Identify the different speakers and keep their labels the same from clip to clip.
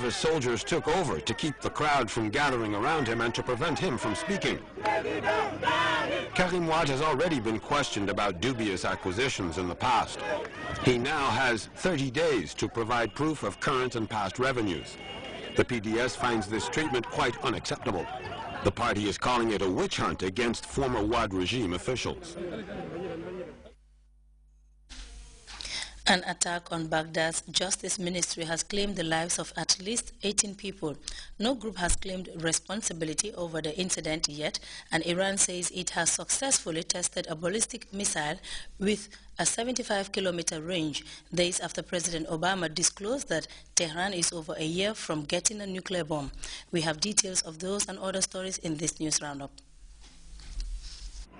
Speaker 1: his soldiers took over to keep the crowd from gathering around him and to prevent him from speaking. Karim Wade has already been questioned about dubious acquisitions in the past. He now has 30 days to provide proof of current and past revenues. The PDS finds this treatment quite unacceptable. The party is calling it a witch hunt against former Wade regime officials.
Speaker 2: An attack on Baghdad's Justice Ministry has claimed the lives of at least 18 people. No group has claimed responsibility over the incident yet, and Iran says it has successfully tested a ballistic missile with a 75-kilometer range, days after President Obama disclosed that Tehran is over a year from getting a nuclear bomb. We have details of those and other stories in this news roundup.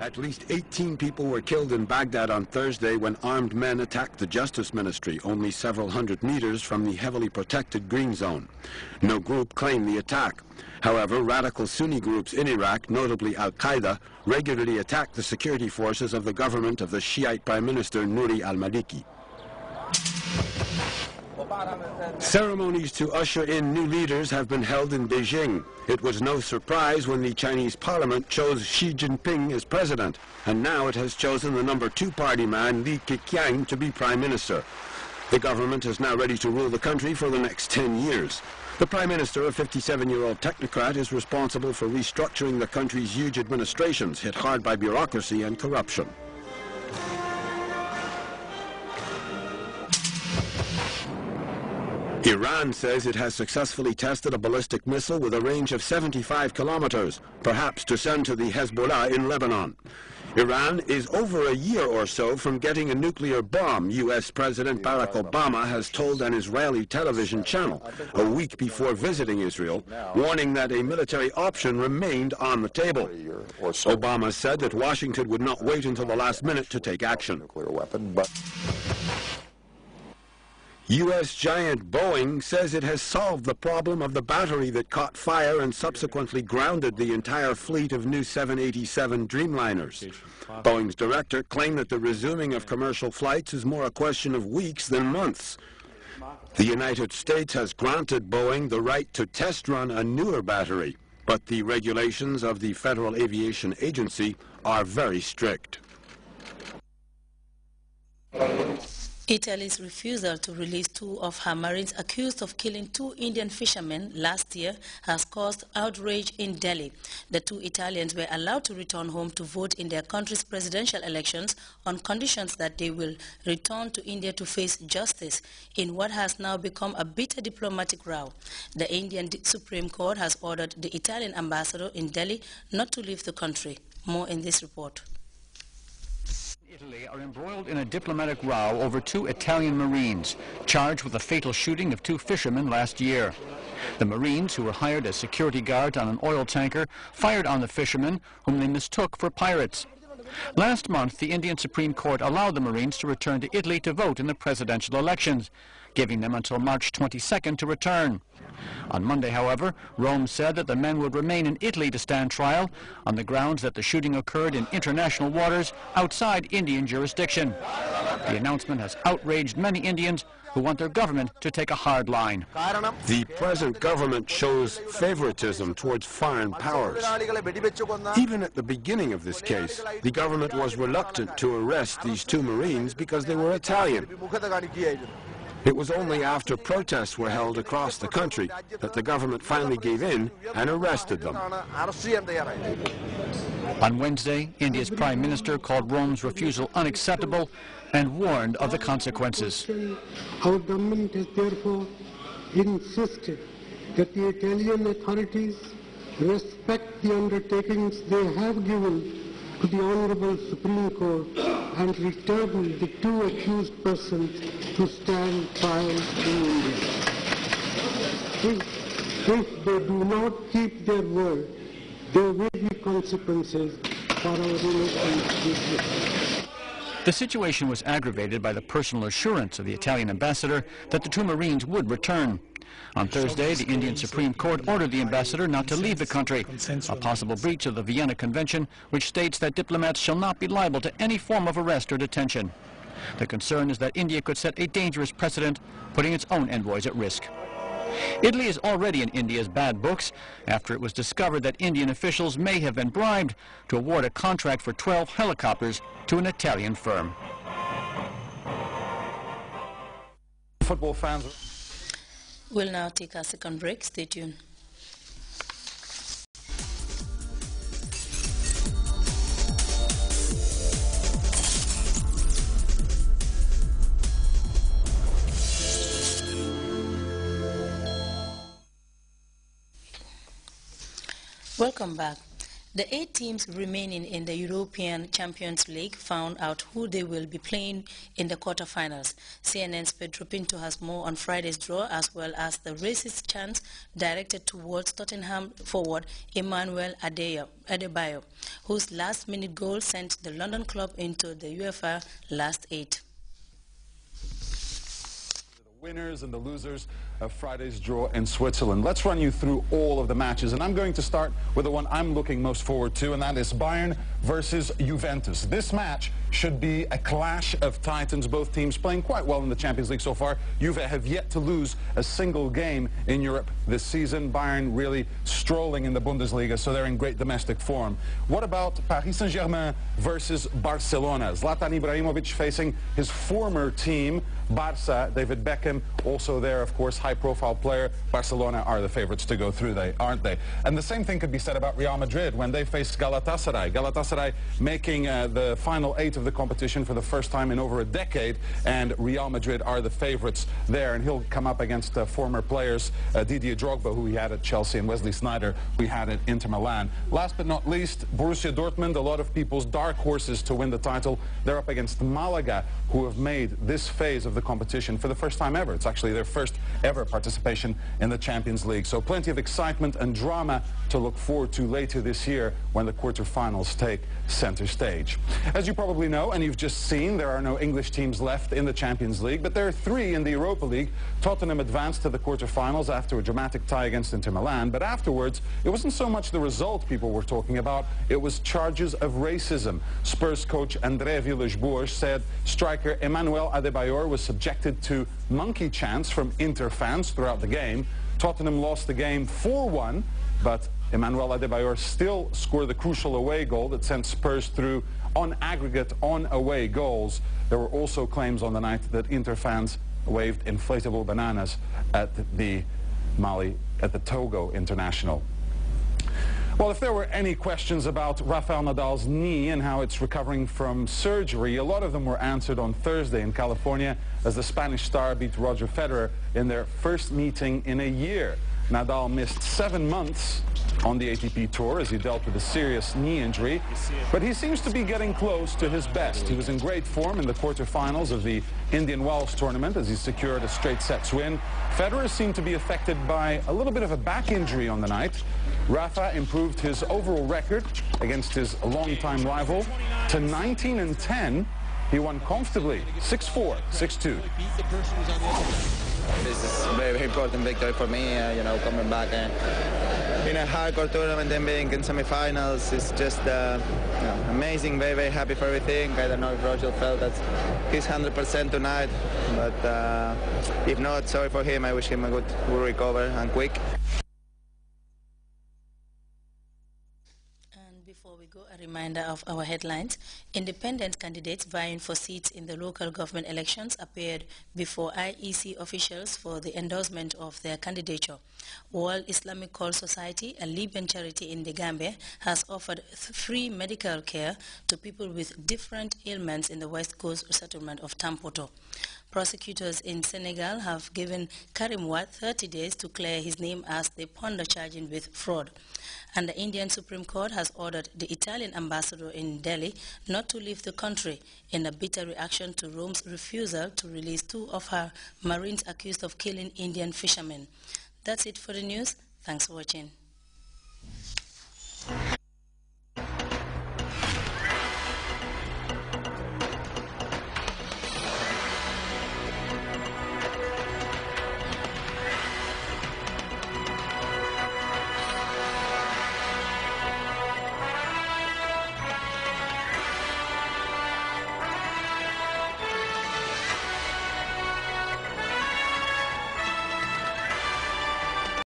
Speaker 1: At least 18 people were killed in Baghdad on Thursday when armed men attacked the Justice Ministry, only several hundred meters from the heavily protected Green Zone. No group claimed the attack. However, radical Sunni groups in Iraq, notably Al-Qaeda, regularly attack the security forces of the government of the Shiite Prime Minister Nouri al-Maliki. Ceremonies to usher in new leaders have been held in Beijing. It was no surprise when the Chinese parliament chose Xi Jinping as president, and now it has chosen the number 2 party man, Li Keqiang, to be prime minister. The government is now ready to rule the country for the next 10 years. The prime minister, a 57-year-old technocrat, is responsible for restructuring the country's huge administrations, hit hard by bureaucracy and corruption. Iran says it has successfully tested a ballistic missile with a range of 75 kilometers, perhaps to send to the Hezbollah in Lebanon. Iran is over a year or so from getting a nuclear bomb, U.S. President Barack Obama has told an Israeli television channel a week before visiting Israel, warning that a military option remained on the table. Obama said that Washington would not wait until the last minute to take action. U.S. giant Boeing says it has solved the problem of the battery that caught fire and subsequently grounded the entire fleet of new 787 Dreamliners. Boeing's director claimed that the resuming of commercial flights is more a question of weeks than months. The United States has granted Boeing the right to test run a newer battery, but the regulations of the Federal Aviation Agency are very strict.
Speaker 2: Italy's refusal to release 2 of her Marines accused of killing 2 Indian fishermen last year has caused outrage in Delhi. The 2 Italians were allowed to return home to vote in their country's presidential elections on conditions that they will return to India to face justice in what has now become a bitter diplomatic row. The Indian Supreme Court has ordered the Italian ambassador in Delhi not to leave the country. More in this report.
Speaker 3: Italy are embroiled in a diplomatic row over 2 Italian Marines charged with the fatal shooting of 2 fishermen last year. The Marines, who were hired as security guards on an oil tanker, fired on the fishermen, whom they mistook for pirates. Last month, the Indian Supreme Court allowed the Marines to return to Italy to vote in the presidential elections, giving them until March 22nd to return. On Monday, however, Rome said that the men would remain in Italy to stand trial on the grounds that the shooting occurred in international waters outside Indian jurisdiction. The announcement has outraged many Indians who want their government to take a hard line.
Speaker 1: The present government shows favoritism towards foreign powers. Even at the beginning of this case, the government was reluctant to arrest these 2 Marines because they were Italian. It was only after protests were held across the country that the government finally gave in and arrested them.
Speaker 3: On Wednesday, India's Prime Minister called Rome's refusal unacceptable and warned of the consequences.
Speaker 4: Our government has therefore insisted that the Italian authorities respect the undertakings they have given to the Honorable Supreme Court and return the 2 accused persons to stand trial in India. If they do not keep their word, there will be consequences for our relations.
Speaker 3: The situation was aggravated by the personal assurance of the Italian ambassador that the 2 Marines would return. On Thursday, the Indian Supreme Court ordered the ambassador not to leave the country, a possible breach of the Vienna Convention, which states that diplomats shall not be liable to any form of arrest or detention. The concern is that India could set a dangerous precedent, putting its own envoys at risk. Italy is already in India's bad books after it was discovered that Indian officials may have been bribed to award a contract for 12 helicopters to an Italian firm.
Speaker 5: Football fans.
Speaker 2: We'll now take our second break. Stay tuned. Welcome back. The 8 teams remaining in the European Champions League found out who they will be playing in the quarterfinals. CNN's Pedro Pinto has more on Friday's draw, as well as the racist chants directed towards Tottenham forward Emmanuel Adebayo, whose last-minute goal sent the London club into the UEFA last 8.
Speaker 5: Winners and the losers of Friday's draw in Switzerland. Let's run you through all of the matches, and I'm going to start with the one I'm looking most forward to, and that is Bayern versus Juventus. This match should be a clash of titans, both teams playing quite well in the Champions League so far. Juve have yet to lose a single game in Europe this season. Bayern really strolling in the Bundesliga, so they're in great domestic form. What about Paris Saint-Germain versus Barcelona? Zlatan Ibrahimovic facing his former team, Barca. David Beckham also there, of course, high-profile player. Barcelona are the favorites to go through, aren't they? And the same thing could be said about Real Madrid when they face Galatasaray. Galatasaray making the final 8 of the competition for the first time in over a decade, and Real Madrid are the favorites there. And he'll come up against former players Didier Drogba, who we had at Chelsea, and Wesley Sneijder, we had at Inter Milan. Last but not least, Borussia Dortmund, a lot of people's dark horses to win the title. They're up against Malaga, who have made this phase of the competition for the first time ever. It's actually their first ever participation in the Champions League. So plenty of excitement and drama to look forward to later this year when the quarterfinals take center stage. As you probably know, and you've just seen, there are no English teams left in the Champions League, but there are 3 in the Europa League. Tottenham advanced to the quarterfinals after a dramatic tie against Inter Milan, but afterwards, it wasn't so much the result people were talking about, it was charges of racism. Spurs coach André Villas-Boas said striker Emmanuel Adebayor was subjected to monkey chants from Inter fans throughout the game. Tottenham lost the game 4-1, but Emmanuel Adebayor still scored the crucial away goal that sent Spurs through on aggregate on away goals. There were also claims on the night that Inter fans waved inflatable bananas at the Togo International. Well, if there were any questions about Rafael Nadal's knee and how it's recovering from surgery, a lot of them were answered on Thursday in California as the Spanish star beat Roger Federer in their first meeting in a year. Nadal missed 7 months on the ATP Tour as he dealt with a serious knee injury, but he seems to be getting close to his best. He was in great form in the quarterfinals of the Indian Wells tournament as he secured a straight sets win. Federer seemed to be affected by a little bit of a back injury on the night. Rafa improved his overall record against his longtime rival to 19-10. He won comfortably, 6-4, 6-2.
Speaker 6: This is a very, very important victory for me, coming back in a hardcore tournament and being in semifinals is just amazing. Very, very happy for everything. I don't know if Roger felt that he's 100% tonight, but if not, sorry for him. I wish him a good recovery and quick.
Speaker 2: Before we go, a reminder of our headlines. Independent candidates vying for seats in the local government elections appeared before IEC officials for the endorsement of their candidature. World Islamic Call Society, a Libyan charity in the Gambia, has offered free medical care to people with different ailments in the West Coast settlement of Tampoto. Prosecutors in Senegal have given Karim Wade 30 days to clear his name as they ponder charging with fraud. And the Indian Supreme Court has ordered the Italian ambassador in Delhi not to leave the country in a bitter reaction to Rome's refusal to release 2 of her Marines accused of killing Indian fishermen. That's it for the news. Thanks for watching.